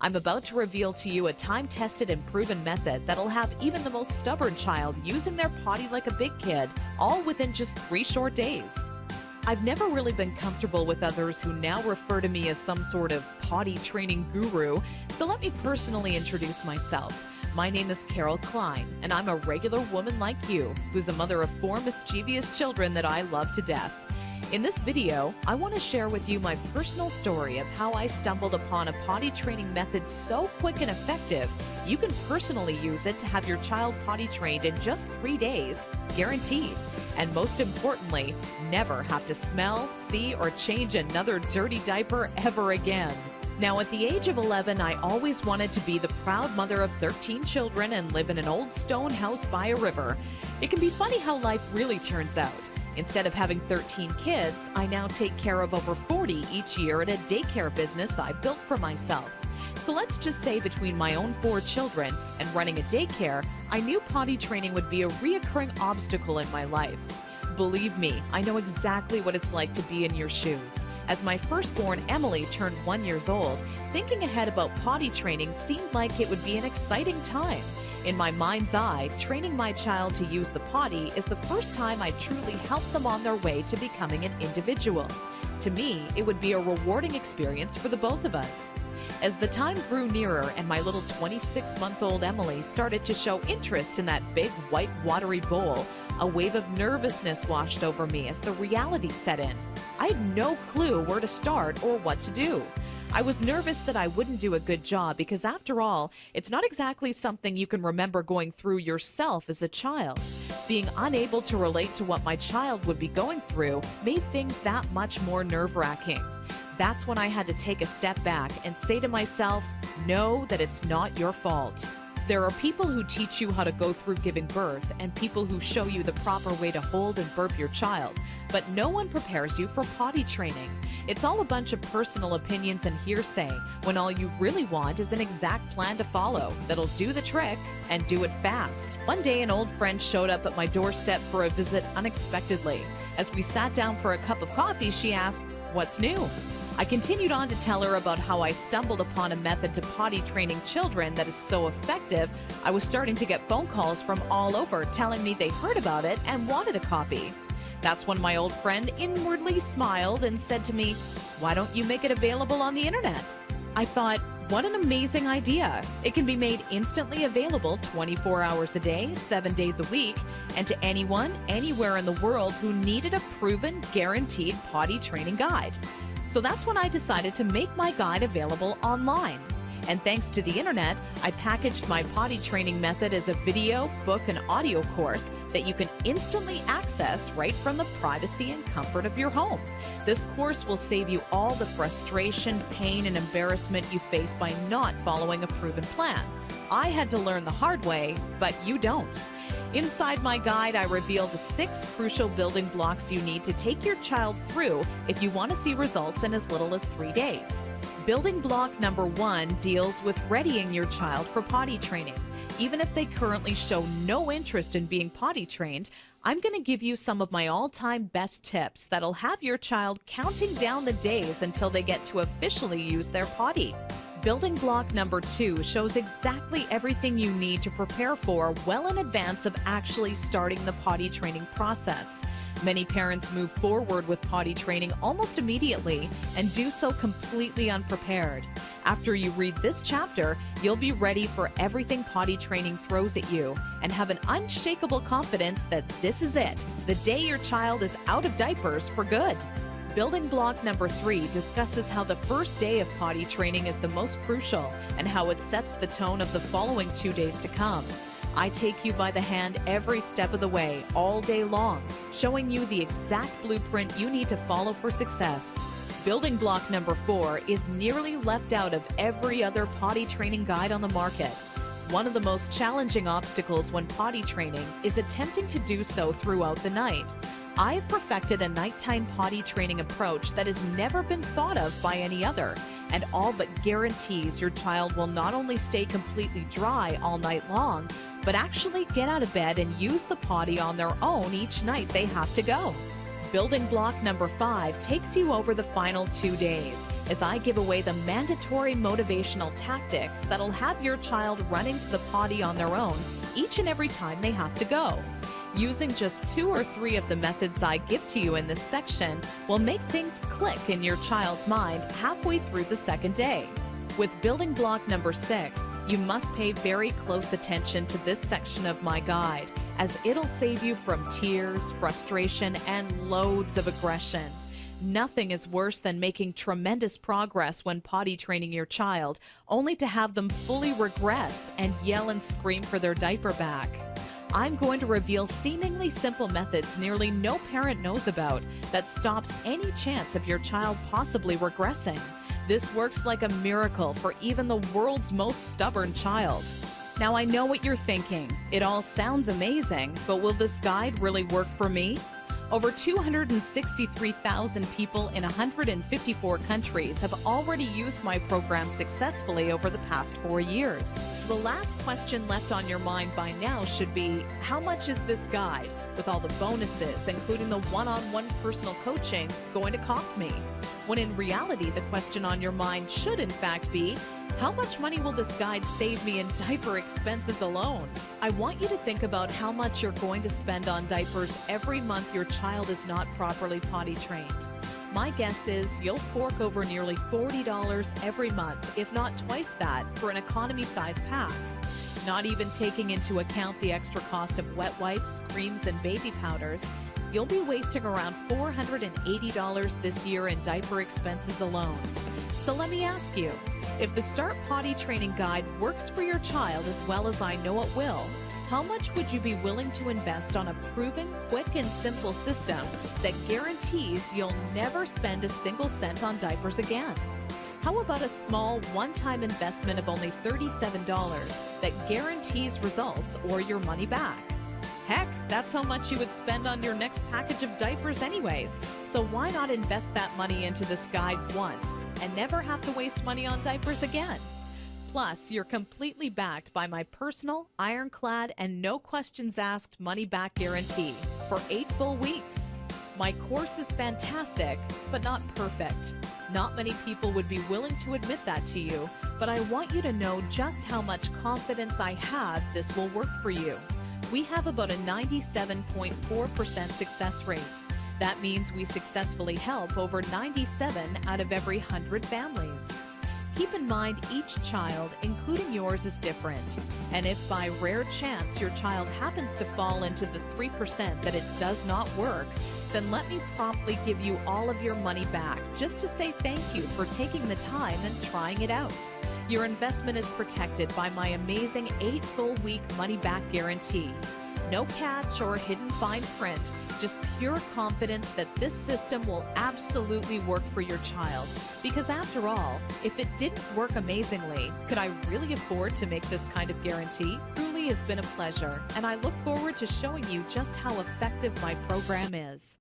I'm about to reveal to you a time-tested and proven method that'll have even the most stubborn child using their potty like a big kid, all within just 3 short days. I've never really been comfortable with others who now refer to me as some sort of potty training guru, so let me personally introduce myself. My name is Carol Klein, and I'm a regular woman like you, who's a mother of 4 mischievous children that I love to death. In this video, I want to share with you my personal story of how I stumbled upon a potty training method so quick and effective, you can personally use it to have your child potty trained in just 3 days, guaranteed. And most importantly, never have to smell, see, or change another dirty diaper ever again. Now, at the age of 11, I always wanted to be the proud mother of 13 children and live in an old stone house by a river. It can be funny how life really turns out. Instead of having 13 kids, I now take care of over 40 each year at a daycare business I built for myself. So let's just say between my own 4 children and running a daycare, I knew potty training would be a reoccurring obstacle in my life. Believe me, I know exactly what it's like to be in your shoes. As my firstborn Emily turned 1 year old, thinking ahead about potty training seemed like it would be an exciting time. In my mind's eye, training my child to use the potty is the first time I truly help them on their way to becoming an individual. To me, it would be a rewarding experience for the both of us. As the time grew nearer and my little 26-month-old Emily started to show interest in that big white watery bowl, a wave of nervousness washed over me as the reality set in. I had no clue where to start or what to do. I was nervous that I wouldn't do a good job because, after all, it's not exactly something you can remember going through yourself as a child. Being unable to relate to what my child would be going through made things that much more nerve-wracking. That's when I had to take a step back and say to myself, know that it's not your fault. There are people who teach you how to go through giving birth and people who show you the proper way to hold and burp your child, but no one prepares you for potty training. It's all a bunch of personal opinions and hearsay when all you really want is an exact plan to follow that'll do the trick and do it fast. One day an old friend showed up at my doorstep for a visit unexpectedly. As we sat down for a cup of coffee, she asked, "What's new?" I continued on to tell her about how I stumbled upon a method to potty training children that is so effective, I was starting to get phone calls from all over telling me they heard about it and wanted a copy. That's when my old friend inwardly smiled and said to me, "Why don't you make it available on the internet?" I thought, what an amazing idea. It can be made instantly available 24 hours a day, 7 days a week, and to anyone, anywhere in the world who needed a proven, guaranteed potty training guide. So that's when I decided to make my guide available online. And thanks to the internet, I packaged my potty training method as a video, book, and audio course that you can instantly access right from the privacy and comfort of your home. This course will save you all the frustration, pain, and embarrassment you face by not following a proven plan. I had to learn the hard way, but you don't. Inside my guide, I reveal the 6 crucial building blocks you need to take your child through if you want to see results in as little as 3 days. Building block number 1 deals with readying your child for potty training. Even if they currently show no interest in being potty trained, I'm going to give you some of my all-time best tips that'll have your child counting down the days until they get to officially use their potty. Building block number 2 shows exactly everything you need to prepare for well in advance of actually starting the potty training process. Many parents move forward with potty training almost immediately and do so completely unprepared. After you read this chapter, you'll be ready for everything potty training throws at you and have an unshakable confidence that this is it, the day your child is out of diapers for good. Building block number 3 discusses how the first day of potty training is the most crucial and how it sets the tone of the following 2 days to come. I take you by the hand every step of the way, all day long, showing you the exact blueprint you need to follow for success. Building block number 4 is nearly left out of every other potty training guide on the market. One of the most challenging obstacles when potty training is attempting to do so throughout the night. I've perfected a nighttime potty training approach that has never been thought of by any other, and all but guarantees your child will not only stay completely dry all night long, but actually get out of bed and use the potty on their own each night they have to go. Building block number 5 takes you over the final 2 days as I give away the mandatory motivational tactics that'll have your child running to the potty on their own each and every time they have to go. Using just 2 or 3 of the methods I give to you in this section will make things click in your child's mind halfway through the second day. With building block number 6, you must pay very close attention to this section of my guide, as it'll save you from tears, frustration, and loads of aggression. Nothing is worse than making tremendous progress when potty training your child, only to have them fully regress and yell and scream for their diaper back. I'm going to reveal seemingly simple methods nearly no parent knows about that stops any chance of your child possibly regressing. This works like a miracle for even the world's most stubborn child. Now I know what you're thinking. It all sounds amazing, but will this guide really work for me? Over 263,000 people in 154 countries have already used my program successfully over the past 4 years. The last question left on your mind by now should be, how much is this guide, with all the bonuses, including the one-on-one personal coaching, going to cost me? When in reality, the question on your mind should in fact be, how much money will this guide save me in diaper expenses alone? I want you to think about how much you're going to spend on diapers every month your child is not properly potty trained. My guess is you'll fork over nearly $40 every month, if not twice that, for an economy-size pack. Not even taking into account the extra cost of wet wipes, creams, and baby powders, you'll be wasting around $480 this year in diaper expenses alone. So let me ask you, if the Start Potty Training Guide works for your child as well as I know it will, how much would you be willing to invest on a proven, quick, and simple system that guarantees you'll never spend a single cent on diapers again? How about a small one-time investment of only $37 that guarantees results or your money back? Heck, that's how much you would spend on your next package of diapers anyways. So why not invest that money into this guide once and never have to waste money on diapers again? Plus, you're completely backed by my personal, ironclad, and no questions asked money-back guarantee for 8 full weeks. My course is fantastic, but not perfect. Not many people would be willing to admit that to you, but I want you to know just how much confidence I have this will work for you. We have about a 97.4% success rate. That means we successfully help over 97 out of every 100 families. Keep in mind each child, including yours, is different. And if by rare chance your child happens to fall into the 3% that it does not work, then let me promptly give you all of your money back just to say thank you for taking the time and trying it out. Your investment is protected by my amazing 8 full week money back guarantee. No catch or hidden fine print, just pure confidence that this system will absolutely work for your child. Because after all, if it didn't work amazingly, could I really afford to make this kind of guarantee? Truly has been a pleasure, and I look forward to showing you just how effective my program is.